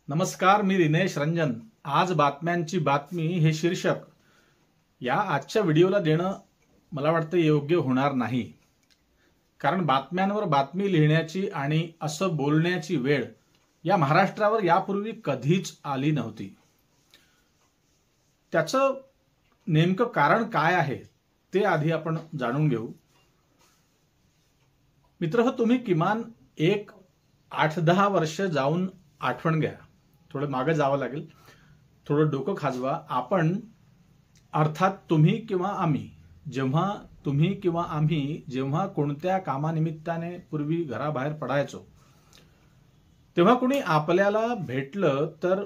नमस्कार, मी दिनेश रंजन. आज बातम्यांची बातमी हे शीर्षक या आजच्या व्हिडिओला देणं मला वाटतं योग्य होणार नाही. कारण बातम्यांवर बातमी लिहिण्याची आणि असं बोलण्याची वेळ या महाराष्ट्रावर यापूर्वी कधीच आली नव्हती. त्याचं नेमकं कारण काय आहे ते आधी आपण जाणून घेऊ. मित्रहो, तुम्ही किमान एक 8-10 वर्ष जाऊन आठवण घ्या. थोडं मागे जावं लागेल, थोडं डोकं खाजवा. आपण अर्थात तुम्ही किंवा आम्ही जेव्हा कोणत्या कामानिमित्ताने पूर्वी घराबाहेर पडायचो, तेव्हा कुणी आपल्याला भेटलं तर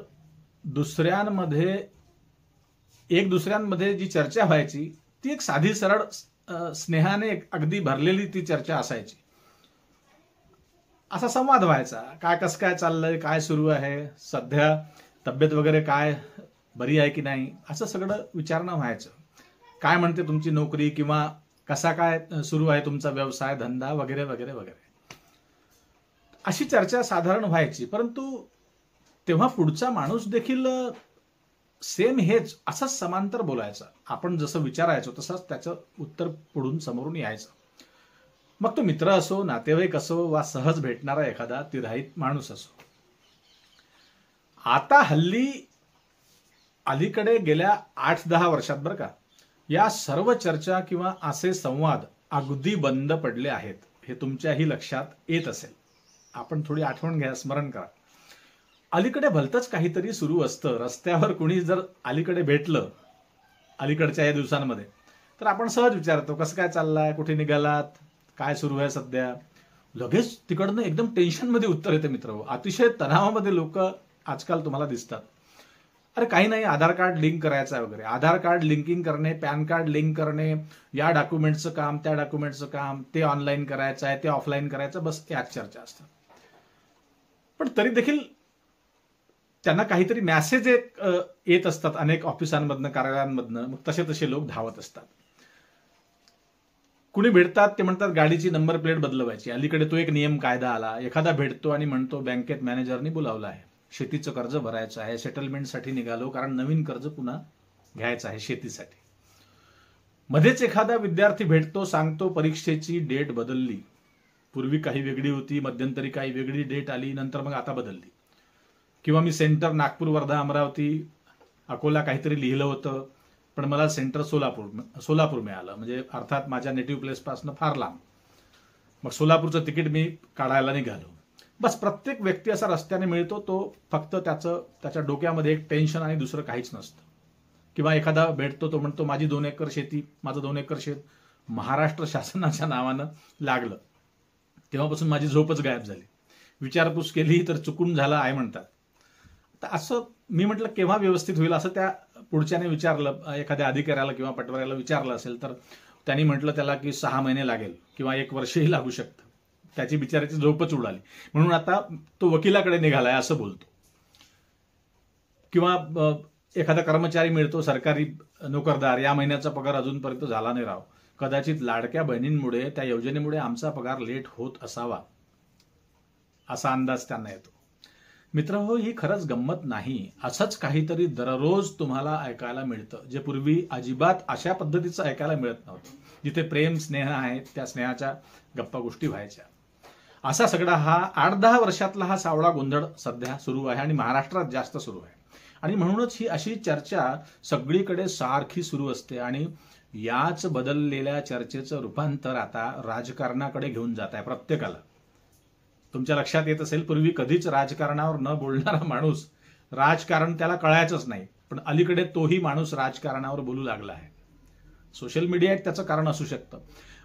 दुसऱ्यांमध्ये जी चर्चा व्हायची ती एक साधी सरळ स्नेहाने अगदी भरलेली ती चर्चा असायची. असा संवाद व्हायचा. कसं काय चाललंय, काय सुरू आहे, सध्या तब्येत वगैरे काय, बरी आहे की नाही, असं सगळं विचारणं व्हायचं. काय म्हणते तुमची नोकरी, किंवा कसा काय सुरू आहे तुमचा व्यवसाय धंदा वगैरे वगैरे वगैरे, अशी चर्चा साधारण व्हायची. परंतु तेव्हा पुढचा माणूस देखील सेम हेच असंच समांतर बोलायचा. आपण जसं विचारायचो तसंच त्याचं उत्तर पुढून समोरून यायचं. मग तो मित्र असो, नातेवाईक असो, वा सहज भेटणारा एखादा तिराहित माणूस असो. आता हल्ली अलीकडे गेल्या 8-10 वर्षात बरं का, या सर्व चर्चा किंवा असे संवाद अगदी बंद पडले आहेत. हे तुमच्याही लक्षात येत असेल. आपण थोडी आठवण घ्या, स्मरण करा. अलीकडे भलतंच काहीतरी सुरू असतं. रस्त्यावर कुणी जर अलीकडे भेटलं अलीकडच्या या दिवसांमध्ये, तर आपण सहज विचारतो, कसं काय चाललंय, कुठे निघालात, काय सुरू आहे सध्या. लगेच तिकडनं एकदम टेन्शनमध्ये उत्तर येते. मित्र, अतिशय तणावामध्ये लोक आजकाल तुम्हाला दिसतात. अरे काही नाही, आधार कार्ड लिंक करायचं आहे वगैरे. आधार कार्ड लिंकिंग करणे, पॅन कार्ड लिंक करणे, या डॉक्युमेंटचं काम, त्या डॉक्युमेंटचं काम, ते ऑनलाईन करायचं आहे, ते ऑफलाईन करायचं, बस याच चर्चा असतात. पण तरी देखील त्यांना काहीतरी मॅसेज येत असतात अनेक ऑफिसांमधनं, कार्यालयांमधनं. मग तसे लोक धावत असतात. कुणी भेटतात ते म्हणतात गाडीची नंबर प्लेट बदलवायची. अलीकडे तो एक नियम कायदा आला. एखादा भेटतो आणि म्हणतो बँकेत मॅनेजरनी बोलावलं आहे, शेतीचं कर्ज भरायचं आहे, सेटलमेंटसाठी निघालो, कारण नवीन कर्ज पुन्हा घ्यायचं आहे शेतीसाठी. मध्येच एखादा विद्यार्थी भेटतो, सांगतो परीक्षेची डेट बदलली. पूर्वी काही वेगळी होती, मध्यंतरी काही वेगळी डेट आली, नंतर मग आता बदलली. किंवा मी सेंटर नागपूर, वर्धा, अमरावती, अकोला काहीतरी लिहिलं होतं, पण मला सेंटर सोलापूर मिळालं. म्हणजे अर्थात माझ्या नेटिव्ह प्लेसपासून फार लांब. मग सोलापूरचं तिकीट मी काढायला निघालो. बस प्रत्येक व्यक्ती असा रस्त्याने मिळतो, तो फक्त त्याच्या डोक्यामध्ये एक टेन्शन आणि दुसरं काहीच नसतं. किंवा एखादा भेटतो, तो म्हणतो माझी 2 एकर शेती, माझं 2 एकर शेत महाराष्ट्र शासनाच्या नावानं लागलं. तेव्हापासून माझी झोपच गायब झाली. विचारपूस केली तर चुकून झालं आहे म्हणतात. तर असं मी म्हटलं केव्हा व्यवस्थित होईल, असं त्या पुढच्याने विचारलं. एखाद्या अधिकाऱ्याला किंवा पटवाऱ्याला विचारलं असेल तर त्यांनी म्हटलं त्याला की 6 महिने लागेल किंवा 1 वर्षही लागू शकतं. त्याची बिचाराची झोपच उडाली. म्हणून आता तो वकिलाकडे निघालाय असं बोलतो. किंवा एखादा कर्मचारी मिळतो, सरकारी नोकरदार, या महिन्याचा पगार अजूनपर्यंत झाला नाही राव, कदाचित लाडक्या बहिणींमुळे, त्या योजनेमुळे आमचा पगार लेट होत असावा, असा अंदाज त्यांना येतो. मित्र हो, ही खरंच गंमत नाही. असंच काहीतरी दररोज तुम्हाला ऐकायला मिळतं, जे पूर्वी अजिबात अशा पद्धतीचं ऐकायला मिळत नव्हतं. जिथे प्रेम स्नेह आहे, त्या स्नेहाच्या गप्पा गोष्टी व्हायच्या. असा सगळा हा 8-10 वर्षातला हा सावळा गोंधळ सध्या सुरू आहे आणि महाराष्ट्रात जास्त सुरू आहे. आणि म्हणूनच ही अशी चर्चा सगळीकडे सारखी सुरू असते. आणि याच बदललेल्या चर्चेचं रूपांतर आता राजकारणाकडे घेऊन जात आहे प्रत्येकाला. तुमच्या लक्षात येत असेल, पूर्वी कधीच राजकारणावर न बोलणारा माणूस, राजकारण त्याला कळायचंच नाही, पण अलीकडे तोही माणूस राजकारणावर बोलू लागला आहे. सोशल मीडिया एक त्याचं कारण असू शकतं.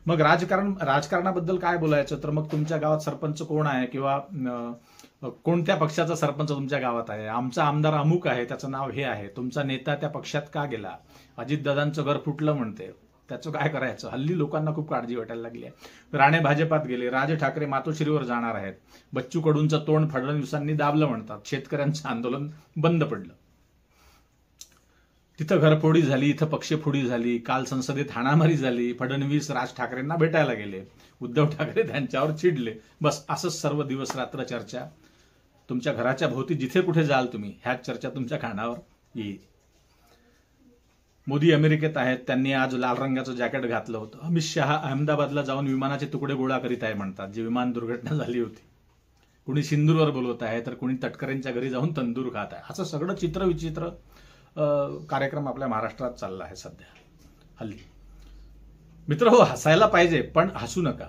मग राजकारणाबद्दल काय बोलायचं, तर मग तुमच्या गावात सरपंच कोण आहे, किंवा कोणत्या पक्षाचा सरपंच तुमच्या गावात आहे, आमचा आमदार अमुक आहे, त्याचं नाव हे आहे, तुमचा नेता त्या पक्षात का गेला, अजितदादांचं घर फुटलं म्हणते, त्याचं काय करायचं. हल्ली लोकांना खूप काळजी वाटायला लागली आहे. राणे भाजपात गेले, राज ठाकरे मातोश्रीवर जाणार आहेत, बच्चू कडूंचं तोंड फडणवीसांनी दाबलं म्हणतात, शेतकऱ्यांचं आंदोलन बंद पडलं, तिथं घरफोडी झाली, इथं पक्षफोडी झाली, काल संसदेत हाणामारी झाली, फडणवीस राज ठाकरेंना भेटायला गेले, उद्धव ठाकरे त्यांच्यावर चिडले. बस असंच सर्व दिवस रात्र चर्चा तुमच्या घराच्या भोवती जिथे कुठे जाल तुम्ही, ह्याच चर्चा तुमच्या कानावर येईल. मोदी अमेरिकेत आहेत, त्यांनी आज लाल रंगाचं जॅकेट घातलं होतं. अमित शहा अहमदाबादला जाऊन विमानाचे तुकडे गोळा करीत आहे म्हणतात, जी विमान दुर्घटना झाली होती. कुणी सिंदूरवर बोलवत आहे, तर कुणी तटकरेंच्या घरी जाऊन तंदूर खात आहे. असं सगळं चित्रविचित्र कार्यक्रम आपल्या महाराष्ट्रात चालला आहे सध्या हल्ली. मित्र हो, हसायला पाहिजे, पण हसू नका.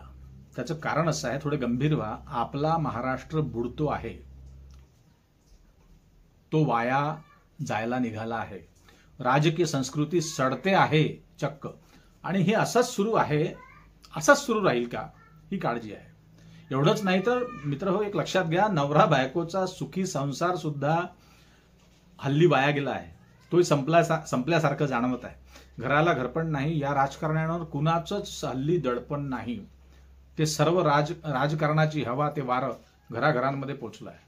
त्याचं कारण असं आहे, थोडे गंभीर व्हा. आपला महाराष्ट्र बुडतो आहे, तो वाया जायला निघाला आहे. राजकीय संस्कृती सडते आहे चक्क. आणि हे असंच सुरू आहे, असंच सुरू राहील का, ही काळजी आहे. एवढंच नाही तर मित्र हो, एक लक्षात घ्या, नवरा बायकोचा सुखी संसार सुद्धा हल्ली वाया गेला आहे. तोही संपल्यासारखं जाणवत आहे. घराला घरपण नाही, या राजकारण्यावर कुणाचंच हल्ली दडपण नाही. ते सर्व राजकारणाची हवा, ते वारं घराघरांमध्ये पोचलं आहे.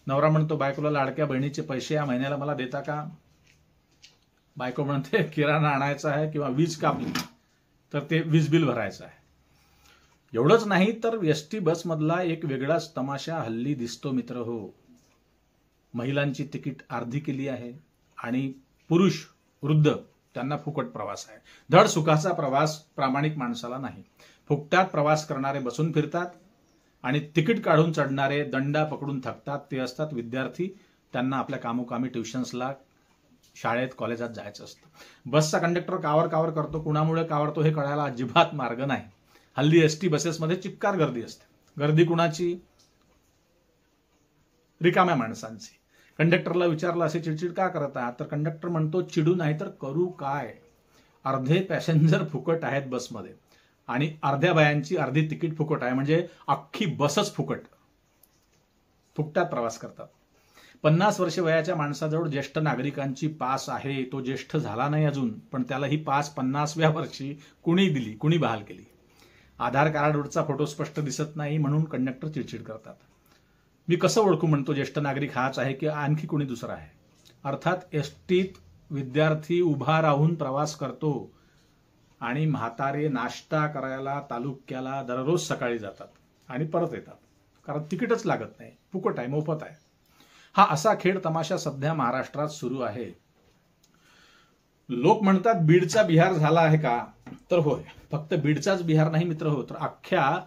नवरा म्हणतो बायकोला, लाडक्या बहिणीचे पैसे या महिन्याला मला देता का? बायको म्हणते किराणा आणायचा आहे किंवा वीज कापली तर ते वीज बिल भरायचं आहे. एवढंच नाही तर एसटी बसमधला एक वेगळाच तमाशा हल्ली दिसतो मित्र हो. महिलांची तिकीट अर्धी केली आहे आणि पुरुष वृद्ध त्यांना फुकट प्रवास आहे. धड सुखाचा प्रवास प्रामाणिक माणसाला नाही. फुकटात प्रवास करणारे बसून फिरतात आणि तिकीट काढून चढणारे दंडा पकडून थकतात. ते असतात विद्यार्थी. त्यांना आपल्या कामोकामी ट्युशन्सला, शाळेत, कॉलेजात जायचं असतं. बसचा कंडक्टर कावर करतो, कुणामुळे कावरतो हे कळायला अजिबात मार्ग नाही. हल्ली एसटी बसेसमध्ये चिक्कार गर्दी असते. गर्दी कुणाची? रिकाम्या माणसांची. कंडक्टरला विचारलं असे चिडचिड का करत आहात, तर कंडक्टर म्हणतो चिडू नाही तर करू काय. अर्धे पॅसेंजर फुकट आहेत बसमध्ये आणि अर्ध्या बायांची अर्धी तिकीट फुकट आहे, म्हणजे अख्खी बसच फुकट. फुकटात प्रवास करतात. 50 वर्ष वयाच्या माणसाजवळ ज्येष्ठ नागरिकांची पास आहे. तो ज्येष्ठ झाला नाही अजून, पण त्याला ही पास 50व्या वर्षी कुणी दिली, कुणी बहाल केली. आधार कार्डवरचा फोटो स्पष्ट दिसत नाही म्हणून कंडक्टर चिडचिड करतात. मी कसं ओळखू म्हणतो ज्येष्ठ नागरिक हाच आहे की आणखी कुणी दुसरा आहे. अर्थात एसटीत विद्यार्थी उभा राहून प्रवास करतो आणि म्हातारे नाश्ता करायला तालुक्याला दररोज सकाळी जातात आणि परत येतात, कारण तिकीटच लागत नाही, फुकट आहे, मोफत आहे. हा असा खेळ तमाशा सध्या महाराष्ट्रात सुरू आहे. लोक म्हणतात बीडचा बिहार झाला आहे का, तर होय, फक्त बीडचाच बिहार नाही मित्र हो, तर अख्ख्या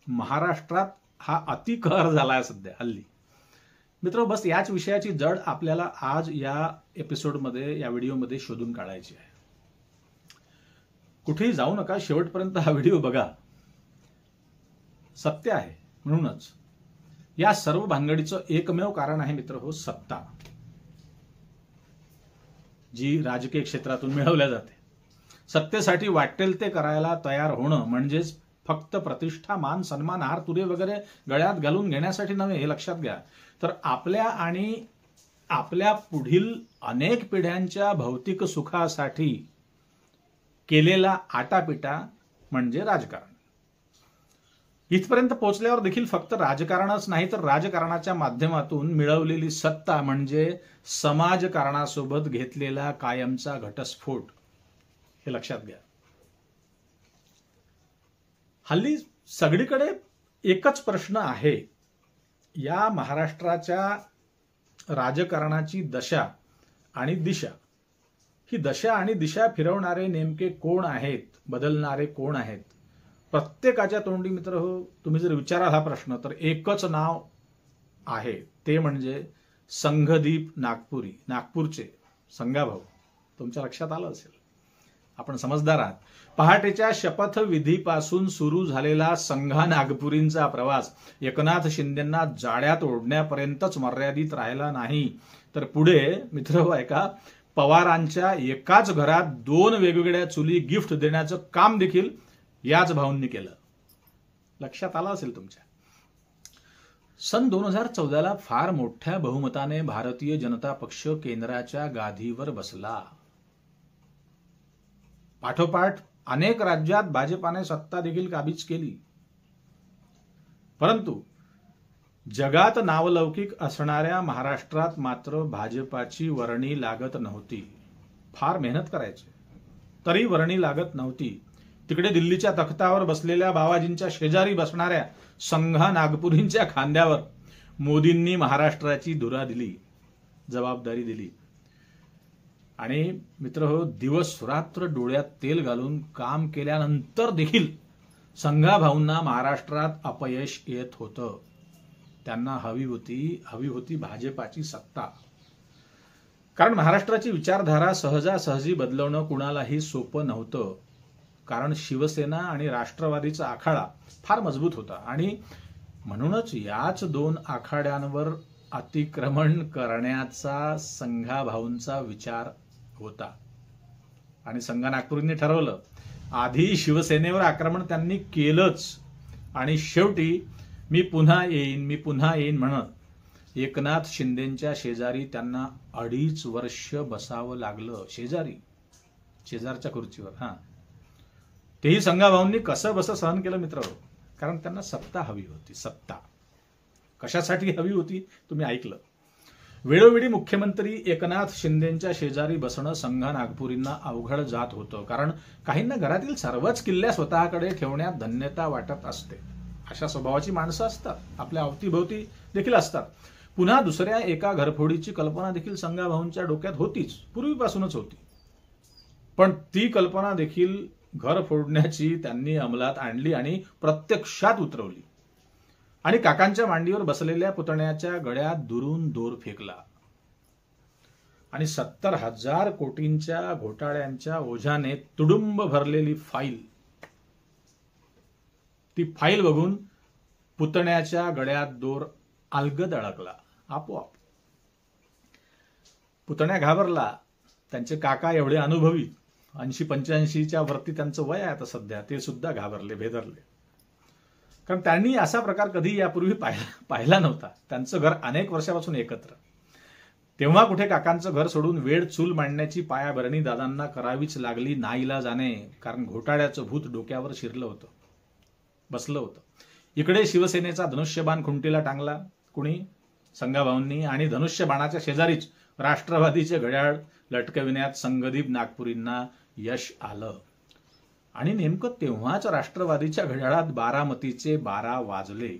महाराष्ट्रात हा अतिकहर झाला आहे सध्या हल्ली. मित्र, बस याच विषयाची जड आपल्याला आज या एपिसोडमध्ये, या व्हिडिओमध्ये शोधून काढायची आहे. कुठेही जाऊ नका, शेवटपर्यंत हा व्हिडिओ बघा. सत्य आहे. म्हणूनच या सर्व भानगडीचं एकमेव कारण आहे मित्र हो, सत्ता, जी राजकीय क्षेत्रातून मिळवल्या जाते. सत्तेसाठी वाटेल ते करायला तयार होणं म्हणजेच फक्त प्रतिष्ठा, मान, सन्मान, हार तुरे वगैरे गळ्यात घालून घेण्यासाठी नव्हे, हे लक्षात घ्या. तर आपल्या आणि आपल्या पुढील अनेक पिढ्यांच्या भौतिक सुखासाठी केलेला आटापिटा म्हणजे राजकारण. इथपर्यंत पोहोचल्यावर देखील फक्त राजकारणच नाही, तर राजकारणाच्या माध्यमातून मिळवलेली सत्ता म्हणजे समाजकारणासोबत घेतलेला कायमचा घटस्फोट, हे लक्षात घ्या. हल्ली सगळीकडे एकच प्रश्न आहे, या महाराष्ट्राच्या राजकारणाची दशा आणि दिशा. ही दशा आणि दिशा फिरवणारे नेमके कोण आहेत, बदलणारे कोण आहेत? प्रत्येकाच्या तोंडी मित्र हो, तुम्ही जर विचाराल हा प्रश्न, तर एकच नाव आहे, ते म्हणजे संघदीप नागपुरी, नागपूरचे संगाभाऊ. तुमच्या लक्षात आलं असेल, आपण समजदार आहात. पहाटेच्या शपथविधीपासून सुरू झालेला संघा नागपुरींचा प्रवास एकनाथ शिंदेंना जाड्यात ओढण्यापर्यंतच मर्यादित राहिला नाही, तर पुढे मित्र हो ऐका, पवारांच्या एकाच घरात 2 वेगवेगळ्या चुली गिफ्ट देण्याचं काम देखील याच भाऊंनी केलं. लक्षात आलं असेल तुमच्या. सन 2014ला फार मोठ्या बहुमताने भारतीय जनता पक्ष केंद्राच्या गादीवर बसला. पाठोपाठ अनेक राज्यात भाजपाने सत्ता देखील काबीज केली. परंतु जगात नावलौकिक असणाऱ्या महाराष्ट्रात मात्र भाजपाची वर्णी लागत नव्हती. फार मेहनत करायची, तरी वर्णी लागत नव्हती. तिकडे दिल्लीच्या तख्तावर बसलेल्या बाबाजींच्या शेजारी बसणाऱ्या संघा नागपुरींच्या खांद्यावर मोदींनी महाराष्ट्राची धुरा दिली, जबाबदारी दिली आणि मित्रहो, दिवस रात्र डोळ्यात तेल घालून काम केल्यानंतर देखील संघाभाऊंना महाराष्ट्रात अपयश येत होतं. त्यांना हवी होती भाजपाची सत्ता. कारण महाराष्ट्राची विचारधारा सहजासहजी बदलवणं कुणालाही सोपं नव्हतं. कारण शिवसेना आणि राष्ट्रवादीचा आखाडा फार मजबूत होता आणि म्हणूनच याच दोन आखाड्यांवर अतिक्रमण करण्याचा संघाभाऊंचा विचार होता. आणि संघा नागपूरने ठरवलं, आधी शिवसेनेवर आक्रमण त्यांनी केलंच आणि शेवटी मी पुन्हा येईन म्हणत एकनाथ शिंदेच्या शेजारी त्यांना 2.5 वर्ष बसावं लागलं. शेजारच्या खुर्चीवर. तेही संघाभाऊंनी कसं बसं सहन केलं मित्र, कारण त्यांना सत्ता हवी होती. सत्ता कशासाठी हवी होती तुम्ही ऐकलं. वेळोवेळी मुख्यमंत्री एकनाथ शिंदेच्या शेजारी बसणं संघा नागपुरींना अवघड जात होतं. कारण काहींना घरातील सर्वच किल्ल्या स्वतःकडे ठेवण्यात धन्यता वाटत असते. अशा स्वभावाची माणसं असतात, आपल्या अवतीभोवती देखील असतात. पुन्हा दुसऱ्या एका घरफोडीची कल्पना देखील संघाभाऊंच्या डोक्यात होतीच, पूर्वीपासूनच होती. पण ती कल्पना देखील घर फोडण्याची त्यांनी अंमलात आणली आणि प्रत्यक्षात उतरवली आणि काकांच्या मांडीवर बसलेल्या पुतण्याच्या गळ्यात दुरून दोर फेकला आणि 70,000 कोटींच्या घोटाळ्यांच्या ओझ्याने तुडुंब भरलेली ती फाईल बघून पुतण्याच्या गळ्यात दोर अलगद अडकला आपोआप. पुतण्या घाबरला. त्यांचे काका एवढे अनुभवी, 80-85च्या वरती त्यांचं वय आहे आता सध्या, ते सुद्धा घाबरले, भेदरले. कारण त्यांनी असा प्रकार कधी यापूर्वी पाहिला नव्हता. त्यांचं घर अनेक वर्षापासून एकत्र. तेव्हा कुठे काकांचं घर सोडून वेळ चूल मांडण्याची पायाभरणी दादांना करावीच लागली नाईलाजाने. कारण घोटाळ्याचं भूत डोक्यावर शिरलं होतं, बसलं होतं. इकडे शिवसेनेचा धनुष्यबाण खुंटीला टांगला कुणी, संघाभाऊंनी, आणि धनुष्यबाणाच्या शेजारीच राष्ट्रवादीचे घड्याळ लटकविण्यात संघदीप नागपुरींना यश आलं. आणि नेमकं तेव्हाच राष्ट्रवादीच्या घड्याळात बारामतीचे 12 वाजले.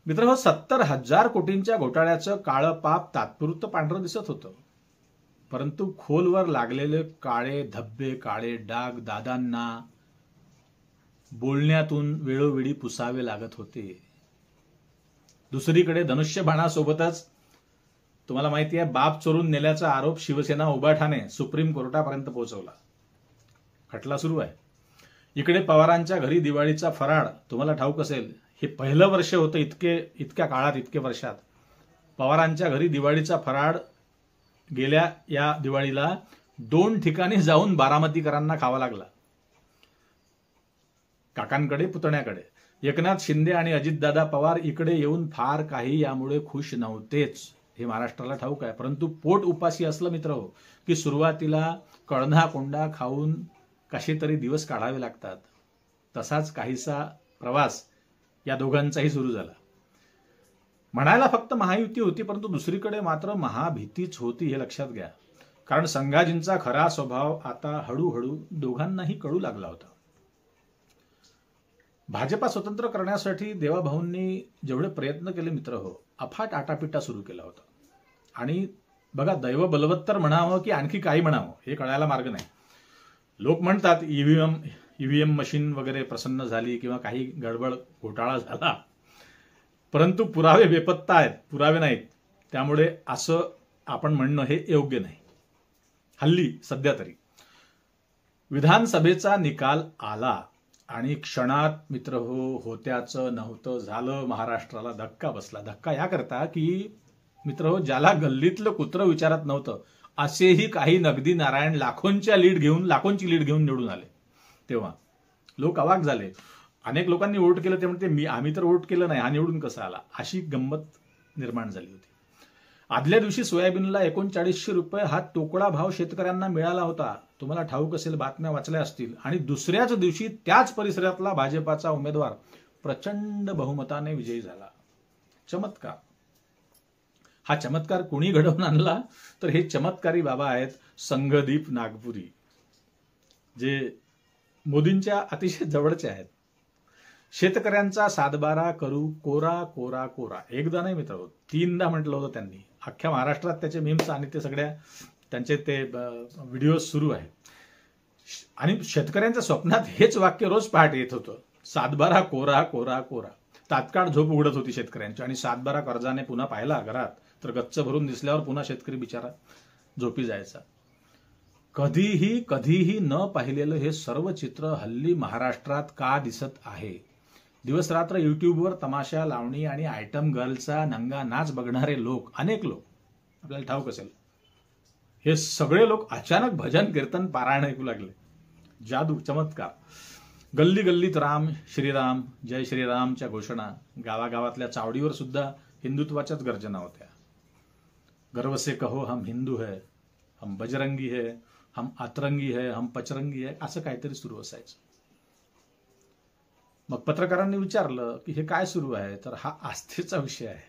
मित्र, 70,000 कोटींच्या घोटाळ्याचं काळं पाप तात्पुरतं पांढरं दिसत होतं, परंतु खोलवर लागलेले काळे धब्बे, काळे डाग दादांना बोलण्यातून वेळोवेळी पुसावे लागत होते. दुसरीकडे धनुष्यबाणासोबतच तुम्हाला माहिती आहे, बाप चोरून नेल्याचा आरोप शिवसेना उभाठाने सुप्रीम कोर्टापर्यंत पोहोचवला. खटला सुरू आहे. इकडे पवारांच्या घरी दिवाळीचा फराळ, तुम्हाला ठाऊक असेल, हे पहिलं वर्ष होतं इतक्या काळात, इतक्या वर्षात पवारांच्या घरी दिवाळीचा फराळ गेल्या या दिवाळीला 2 ठिकाणी जाऊन बारामतीकरांना खावा लागला. काकांकडे, पुतण्याकडे. एकनाथ शिंदे आणि अजितदादा पवार इकडे येऊन फार काही यामुळे खुश नव्हतेच, हे महाराष्ट्राला ठाऊक आहे. परंतु पोट उपाशी असलं मित्र की सुरुवातीला कळना कोंडा खाऊन कसे तरी दिवस काढावे लागतात. तसाच काहीसा प्रवास या दोघांचाही सुरू झाला. म्हणायला फक्त महायुती होती, परंतु दुसरीकडे मात्र महाभीतीच होती, हे लक्षात घ्या. कारण संघाजींचा खरा स्वभाव आता हळूहळू दोघांनाही कळू लागला होता. भाजपा स्वतंत्र करण्यासाठी देवाभाऊंनी जेवढे प्रयत्न केले मित्र अफाट आटापिटा सुरू केला होता. आणि बघा, दैव बलवत्तर म्हणावं की आणखी काही म्हणावं हे कळायला मार्ग नाही. लोक म्हणतात ईव्हीएम मशीन वगैरे प्रसन्न झाली किंवा काही गडबड घोटाळा झाला, परंतु पुरावे बेपत्ता आहेत, पुरावे नाहीत. त्यामुळे असं आपण म्हणणं हे योग्य नाही. हल्ली सध्या तरी विधानसभेचा निकाल आला आणि क्षणात मित्र होत्याचं नव्हतं झालं. महाराष्ट्राला धक्का बसला. धक्का याकरता की मित्र ज्याला गल्लीतलं कुत्रं विचारत नव्हतं असेही काही नगदी नारायण लाखोंची लीड घेऊन निवडून आले. तेव्हा लोक अवाक झाले. अनेक लोकांनी वोट केलं, ते म्हणते आम्ही तर वोट केलं नाही, हा निवडून कसा आला, अशी गंमत निर्माण झाली होती. आदल्या दिवशी सोयाबीनला 3900 रुपये हा तोकडा भाव शेतकऱ्यांना मिळाला होता. तुम्हाला ठाऊक असेल, बातम्या वाचल्या असतील. आणि दुसऱ्याच दिवशी त्याच परिसरातला भाजपाचा उमेदवार प्रचंड बहुमताने विजयी झाला. चमत्कार. हा चमत्कार कोणी घडवून आणला तर हे चमत्कारी बाबा आहेत संघदीप नागपुरी, जे मोदींच्या अतिशय जवळचे आहेत. शेतकऱ्यांचा सातबारा करू कोरा कोरा कोरा. एकदा नाही मित्र, 3दा म्हटलं होतं त्यांनी. अख्ख्या महाराष्ट्रात त्याचे मीम्स आणि ते सगळ्या त्यांचे ते व्हिडिओ सुरू आहे. आणि शेतकऱ्यांच्या स्वप्नात हेच वाक्य रोज पहाटे येत होतं, सातबारा कोरा कोरा कोरा. तात्काळ झोप उघडत होती शेतकऱ्यांची. आणि सातबारा कर्जाने पुन्हा पाहिला घरात तर गच्च भरून दिसल्यावर पुन्हा शेतकरी बिचारा झोपी जायचा. कधीही कधीही न पाहिलेलं हे सर्व चित्र हल्ली महाराष्ट्रात का दिसत आहे? दिवस रात्र युट्यूबवर तमाशा लावणी आणि आयटम गर्लचा नंगा नाच बघणारे लोक, अनेक लोक, आपल्याला ठाऊक असेल, हे सगळे लोक अचानक भजन कीर्तन पारायण ऐकू लागले. जादू, चमत्कार. गल्ली गल्लीत राम श्रीराम जय श्रीरामच्या घोषणा. गावागावातल्या चावडीवर सुद्धा हिंदुत्वाच्याच गर्जना होत्या. गर्व से कहो हम हिंदू है, हम बजरंगी है, हम अतरंगी है, हम पचरंगी है, असं काहीतरी सुरू असायचं. मग पत्रकारांनी विचारलं की हे काय सुरू आहे? तर हा आस्थेचा विषय आहे,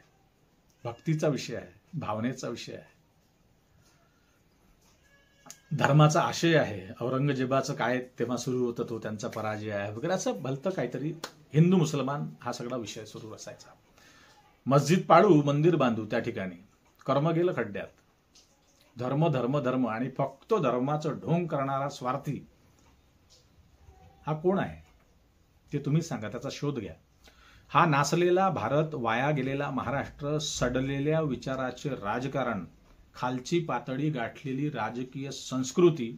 भक्तीचा विषय आहे, भावनेचा विषय आहे, धर्माचा आशय आहे. औरंगजेबाचं काय तेव्हा सुरू होतं, तो त्यांचा पराजय आहे वगैरे, असं भलतं काहीतरी हिंदू मुसलमान हा सगळा विषय सुरू असायचा. मस्जिद पाडू, मंदिर बांधू, त्या ठिकाणी कर्म गेलं खड्ड्यात. धर्म धर्म धर्म आणि फक्त धर्माचं ढोंग करणारा स्वार्थी हा कोण आहे ते तुम्ही सांगा, त्याचा शोध घ्या. हा नासलेला भारत, वाया गेलेला महाराष्ट्र, सडलेल्या विचाराचे राजकारण, खालची पातळी गाठलेली राजकीय संस्कृती,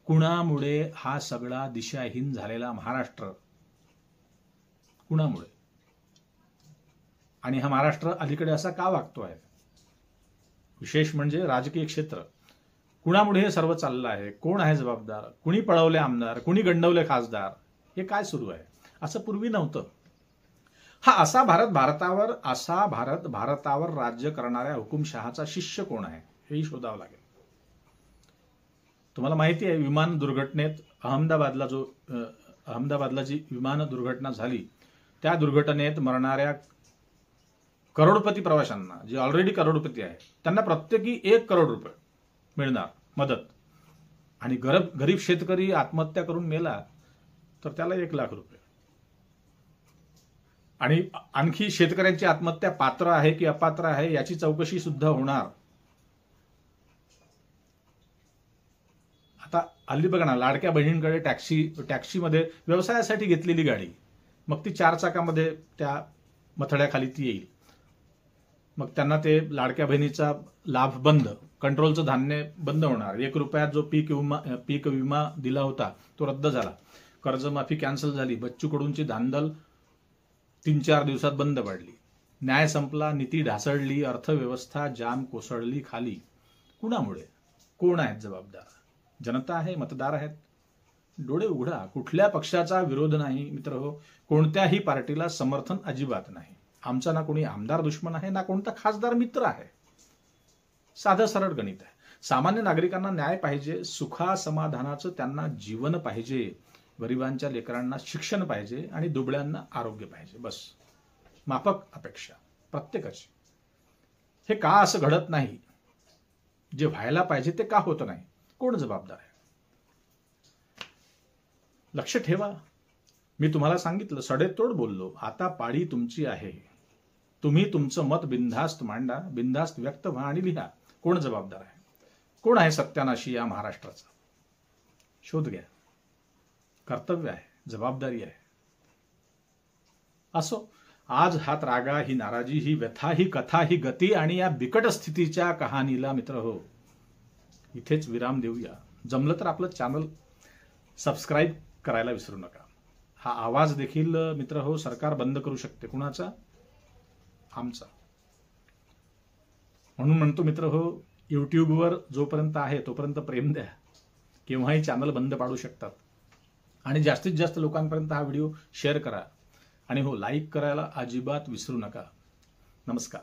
कुणामुळे हा सगळा दिशाहीन झालेला महाराष्ट्र, कुणामुळे? आणि हा महाराष्ट्र अलीकडे असा का वागतोय? विशेष म्हणजे राजकीय क्षेत्र. कुणामुळे हे सर्व चाललं आहे? कोण आहे जबाबदार? कुणी पळवले आमदार? कुणी गंडवले खासदार? हे काय सुरू आहे? असं पूर्वी नव्हतं. हा असा भारतावर राज्य करणाऱ्या हुकुमशहाचा शिष्य कोण आहे हेही शोधावं लागेल. तुम्हाला माहिती आहे, विमान दुर्घटनेत अहमदाबादला जी विमान दुर्घटना झाली, त्या दुर्घटनेत मरणाऱ्या करोडपती प्रवाशांना, जे ऑलरेडी करोडपती आहे, त्यांना प्रत्येकी 1 करोड रुपये मिळणार मदत. आणि गरीब शेतकरी आत्महत्या करून मेला तर त्याला 1 लाख रुपये. आणि आणखी शेतकऱ्यांची आत्महत्या पात्र आहे की अपात्र आहे याची चौकशी सुद्धा होणार. आता हल्ली बघा ना, लाडक्या बहिणींकडे टॅक्सीमध्ये व्यवसायासाठी घेतलेली गाडी, मग ती 4 चाकामध्ये त्या मथड्याखाली ती येईल. मग त्यांना ते लाडक्या बहिणीचा लाभ बंद, कंट्रोलचं धान्य बंद होणार. 1 रुपयात जो पीक विमा दिला होता तो रद्द झाला. कर्जमाफी कॅन्सल झाली. बच्चू कडूंची धांदल 3-4 दिवसात बंद पडली. न्याय संपला, नीती ढासळली, अर्थव्यवस्था जाम कोसळली खाली. कुणामुळे? कोण आहेत जबाबदार? जनता आहे, मतदार आहेत. डोळे उघडा. कुठल्या पक्षाचा विरोध नाही मित्रहो, कोणत्याही पार्टीला समर्थन अजिबात नाही. आमचा ना कोणी आमदार दुश्मन आहे, ना कोणता खासदार मित्र आहे. साधं सरळ गणित आहे. सामान्य नागरिकांना न्याय पाहिजे, सुखासमाधानाचं त्यांना जीवन पाहिजे, गरिबांच्या लेकरांना शिक्षण पाहिजे आणि दुबळ्यांना आरोग्य पाहिजे. बस, माफक अपेक्षा प्रत्येकाची. हे का असं घडत नाही? जे व्हायला पाहिजे ते का होत नाही? कोण जबाबदार आहे? लक्ष ठेवा. मी तुम्हाला सांगितलं, सडेतोड बोललो. आता पाळी तुमची आहे. तुम्ही तुमचं मत बिनधास्त मांडा, बिनधास्त व्यक्त व्हा आणि लिहा. कोण जबाबदार आहे? कोण आहे सत्यानाशी या महाराष्ट्राचा? शोध घ्या. कर्तव्य आहे, जबाबदारी आहे. असो, आज हा त्रागा, ही नाराजी, ही व्यथा, ही कथा, ही गती आणि या बिकट स्थितीच्या कहाणीला मित्रहो इथेच विराम देऊया. जमलं तर आपलं चॅनल सबस्क्राईब करायला विसरू नका. हा आवाज देखील मित्रहो सरकार बंद करू शकते. कुणाचा? आमचा. म्हणून म्हणतो मित्रहो, युट्यूबवर जोपर्यंत आहे तोपर्यंत प्रेम द्या. केव्हाही चॅनल बंद पाडू शकतात. आणि जास्तीत जास्त लोकांपर्यंत हा व्हिडिओ शेअर करा. आणि हो, लाईक करायला अजिबात विसरू नका. नमस्कार.